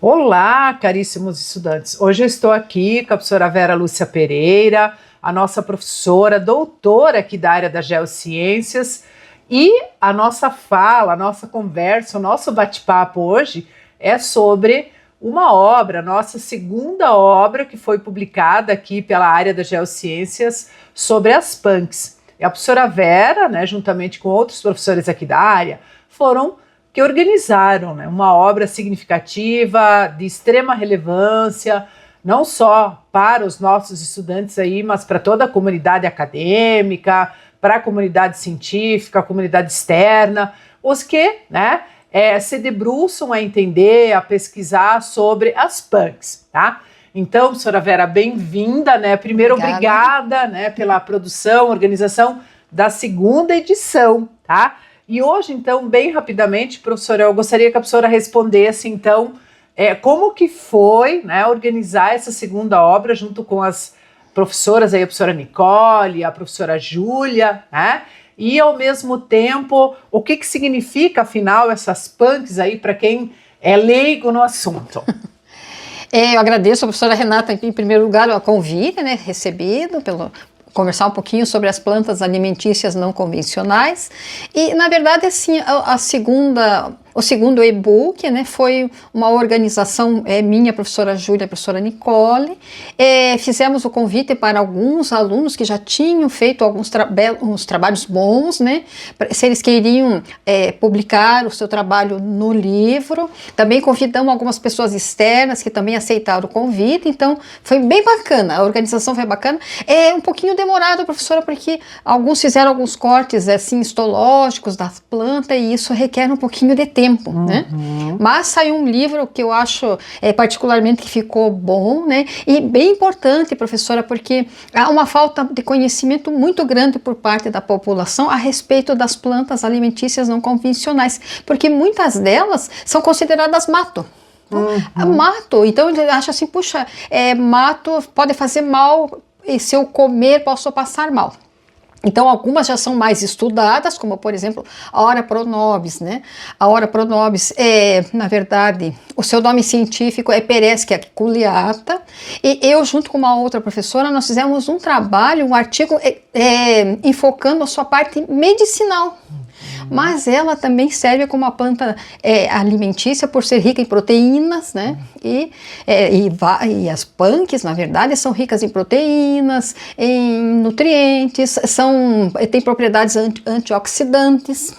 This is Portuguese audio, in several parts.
Olá, caríssimos estudantes. Hoje eu estou aqui com a professora Vera Lúcia Pereira, a nossa professora, doutora aqui da área das geociências, e a nossa fala, a nossa conversa, o nosso bate-papo hoje é sobre uma obra, nossa segunda obra que foi publicada aqui pela área das geociências sobre as punks. E a professora Vera, juntamente com outros professores aqui da área, que organizaram uma obra significativa, de extrema relevância, não só para os nossos estudantes aí, mas para toda a comunidade acadêmica, para a comunidade científica, a comunidade externa, os que se debruçam a entender, a pesquisar sobre as punks, tá? Então, professora Vera, bem-vinda, Primeiro, obrigada, pela produção, organização da segunda edição, tá? E hoje, então, bem rapidamente, professora, eu gostaria que a professora respondesse, então, como que foi organizar essa segunda obra junto com as professoras, aí, a professora Nicole, a professora Júlia, e, ao mesmo tempo, o que significa, afinal, essas punks aí para quem é leigo no assunto? Eu agradeço a professora Renata, em primeiro lugar, o convite recebido conversar um pouquinho sobre as plantas alimentícias não convencionais. E, na verdade, assim, o segundo e-book, foi uma organização minha, professora Júlia, professora Nicole. Fizemos o convite para alguns alunos que já tinham feito alguns trabalhos bons, se eles queriam publicar o seu trabalho no livro. Também convidamos algumas pessoas externas que também aceitaram o convite, então foi bem bacana, a organização foi bacana. É um pouquinho demorado, professora, porque alguns fizeram alguns cortes assim, histológicos das plantas e isso requer um pouquinho de tempo. Mas saiu um livro que eu acho particularmente que ficou bom, e bem importante, professora, porque há uma falta de conhecimento muito grande por parte da população a respeito das plantas alimentícias não convencionais, porque muitas delas são consideradas mato. Mato, então ele acha assim, puxa, mato pode fazer mal e se eu comer posso passar mal. Então, algumas já são mais estudadas, como, por exemplo, a Ora pronobis, A Ora pronobis na verdade, o seu nome científico é Pereschia culeata, e eu, junto com uma outra professora, nós fizemos um trabalho, um artigo enfocando a sua parte medicinal. Mas ela também serve como uma planta alimentícia por ser rica em proteínas, E as punks, na verdade, são ricas em proteínas, em nutrientes, tem propriedades antioxidantes,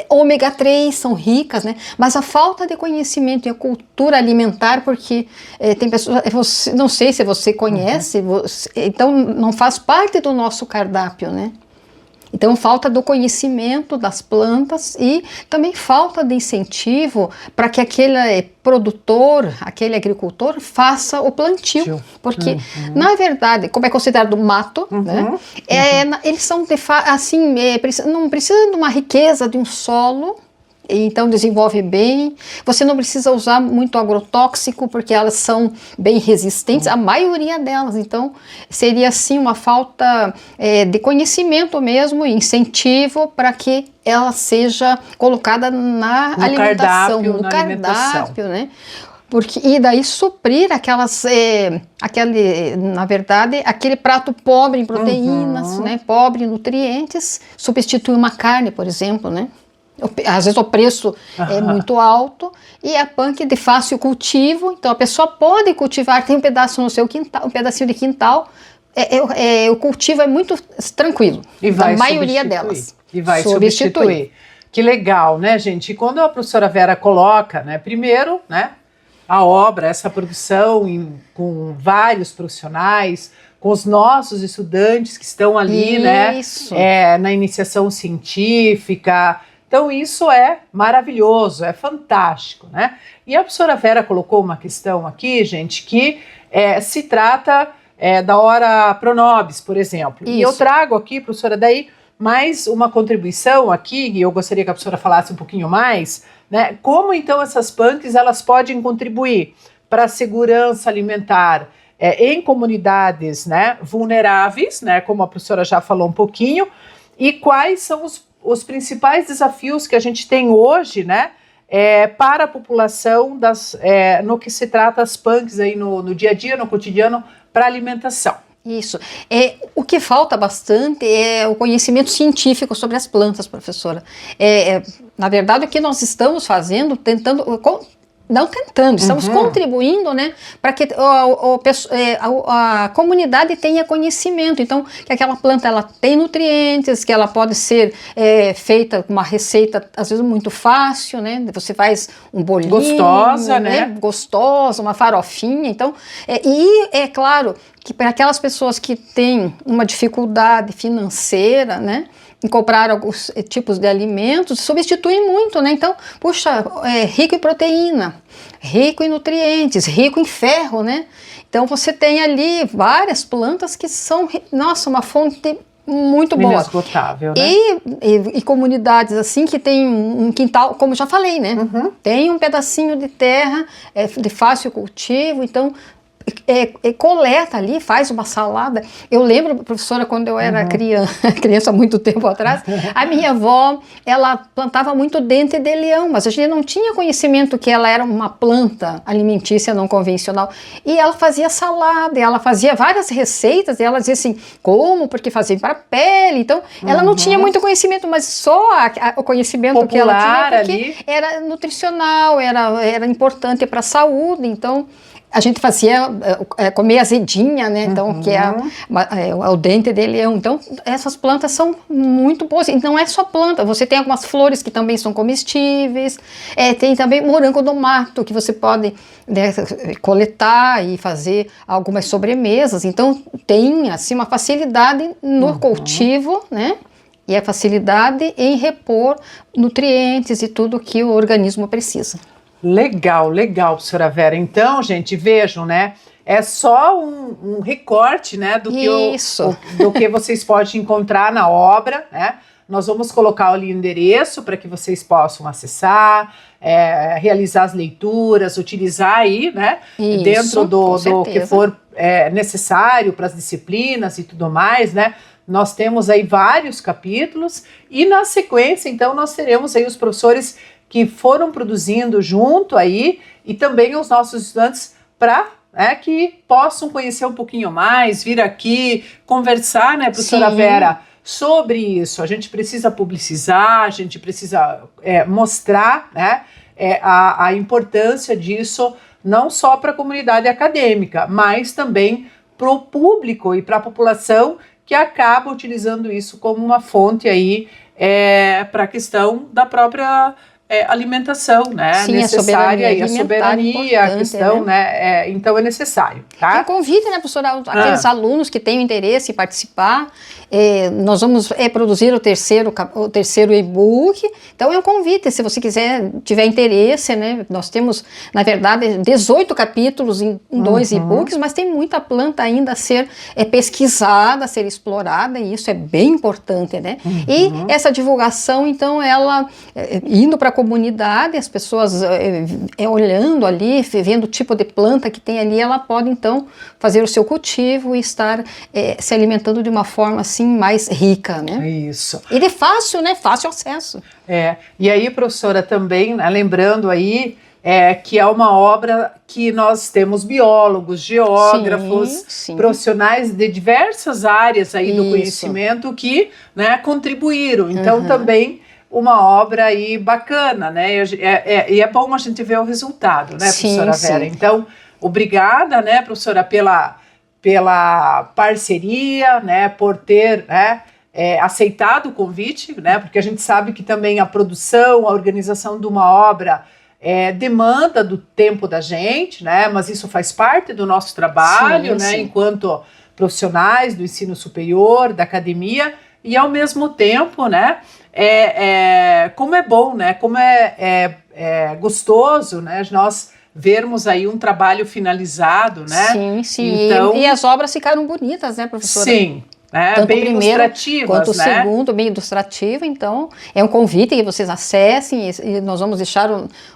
Ômega 3 são ricas, Mas a falta de conhecimento e a cultura alimentar, porque tem pessoas, não sei se você conhece, então não faz parte do nosso cardápio, Então, falta do conhecimento das plantas e também falta de incentivo para que aquele produtor, aquele agricultor faça o plantio. Porque, na verdade, como é considerado mato, eles são, assim, não precisam de uma riqueza de um solo. Então desenvolve bem, você não precisa usar muito agrotóxico porque elas são bem resistentes, a maioria delas, então seria assim uma falta de conhecimento mesmo, incentivo para que ela seja colocada na alimentação, no cardápio, e daí suprir na verdade, aquele prato pobre em proteínas, pobre em nutrientes, substitui uma carne, por exemplo, Às vezes o preço é muito alto e a punk de fácil cultivo, então a pessoa pode cultivar, tem um pedaço no seu quintal, um pedacinho de quintal, o cultivo é muito tranquilo, a maioria delas. E vai substituir. Que legal, gente? E quando a professora Vera coloca, primeiro, a obra, essa produção com vários profissionais, com os nossos estudantes que estão ali, na iniciação científica. Então, isso é maravilhoso, é fantástico, E a professora Vera colocou uma questão aqui, gente, que se trata da Ora pronobis, por exemplo. Isso. E eu trago aqui, professora, daí mais uma contribuição aqui, e eu gostaria que a professora falasse um pouquinho mais, como então essas punks elas podem contribuir para a segurança alimentar em comunidades vulneráveis, como a professora já falou um pouquinho, e quais são os principais desafios que a gente tem hoje, para a população no que se trata as punks aí no dia a dia, no cotidiano, para alimentação. Isso. O que falta bastante é o conhecimento científico sobre as plantas, professora. Na verdade, o que nós estamos fazendo, estamos contribuindo, né, para que a comunidade tenha conhecimento. Então, que aquela planta ela tem nutrientes, que ela pode ser feita com uma receita, às vezes, muito fácil, né? Você faz um bolinho. Gostosa, né? Gostosa, uma farofinha. Então, e é claro que para aquelas pessoas que têm uma dificuldade financeira, né, em comprar alguns tipos de alimentos, substituem muito, né? Então, puxa, rico em proteína, rico em nutrientes, rico em ferro, né? Então, você tem ali várias plantas que são, nossa, uma fonte muito boa. Inesgotável, né? E comunidades assim que tem um quintal, como eu já falei, né? Tem um pedacinho de terra de fácil cultivo, então coleta ali, faz uma salada. Eu lembro, professora, quando eu era criança há muito tempo atrás, a minha avó, ela plantava muito dente de leão, mas a gente não tinha conhecimento que ela era uma planta alimentícia não convencional. E ela fazia salada, ela fazia várias receitas, e ela dizia assim, como? Porque fazia para a pele. Então, ela não tinha muito conhecimento, mas só o conhecimento popular que ela tinha, porque ali era nutricional, era importante para a saúde. Então, a gente fazia comer azedinha, né? Então, que é o dente de leão. Então, essas plantas são muito boas. E não é só planta, você tem algumas flores que também são comestíveis, tem também morango do mato, que você pode, né, coletar e fazer algumas sobremesas. Então, tem assim, uma facilidade no cultivo, né? E a facilidade em repor nutrientes e tudo que o organismo precisa. Legal, legal, professora Vera. Então, gente, vejam, né? É só um recorte, né, do que vocês podem encontrar na obra, né? Nós vamos colocar ali o endereço para que vocês possam acessar, realizar as leituras, utilizar aí, né? Isso, dentro do que for necessário para as disciplinas e tudo mais, né? Nós temos aí vários capítulos e na sequência, então, nós teremos aí os professores que foram produzindo junto aí e também os nossos estudantes para que possam conhecer um pouquinho mais, vir aqui conversar, né, professora Vera, sobre isso. A gente precisa publicizar, a gente precisa mostrar, né, a importância disso não só para a comunidade acadêmica, mas também para o público e para a população que acaba utilizando isso como uma fonte aí para a questão da própria alimentação, né? Sim, necessária, a soberania, a questão, né? Então é necessário, tá? E convite, né, professora, aqueles alunos que têm interesse em participar. Nós vamos produzir o terceiro e-book. Então é um convite, se você tiver interesse, né? Nós temos, na verdade, 18 capítulos em 2 e-books, mas tem muita planta ainda a ser pesquisada, a ser explorada, e isso é bem importante, né? E essa divulgação, então, ela indo para a comunidade, as pessoas olhando ali, vendo o tipo de planta que tem ali, ela pode, então, fazer o seu cultivo e estar se alimentando de uma forma, assim, mais rica, né? Isso. E de fácil, né? Fácil acesso. E aí, professora, também, né, lembrando aí, que é uma obra que nós temos biólogos, geógrafos, profissionais de diversas áreas aí do conhecimento que, né, contribuíram. Então, também uma obra aí bacana, né? E é bom a gente ver o resultado, né, professora Vera? Então, obrigada, né, professora, pela parceria, né, por ter, né, aceitado o convite, né, porque a gente sabe que também a produção, a organização de uma obra demanda do tempo da gente, né, mas isso faz parte do nosso trabalho, né, enquanto profissionais do ensino superior, da academia, e ao mesmo tempo, né, como é bom, né, como é gostoso, né, nós vermos aí um trabalho finalizado, né? Sim. Então, e as obras ficaram bonitas, né, professora? Sim, tanto bem o primeiro ilustrativas, quanto o né? segundo, bem ilustrativo. Então, é um convite que vocês acessem e nós vamos deixar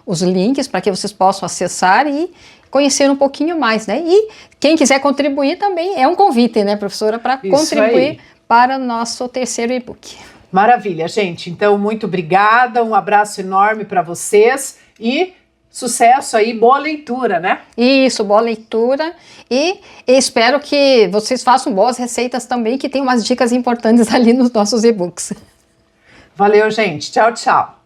os links para que vocês possam acessar e conhecer um pouquinho mais, né? E quem quiser contribuir também é um convite, né, professora, para contribuir para o nosso terceiro e-book. Maravilha, gente. Então, muito obrigada, um abraço enorme para vocês e sucesso aí, boa leitura, né? Isso, boa leitura e espero que vocês façam boas receitas também, que tem umas dicas importantes ali nos nossos e-books. Valeu, gente. Tchau, tchau.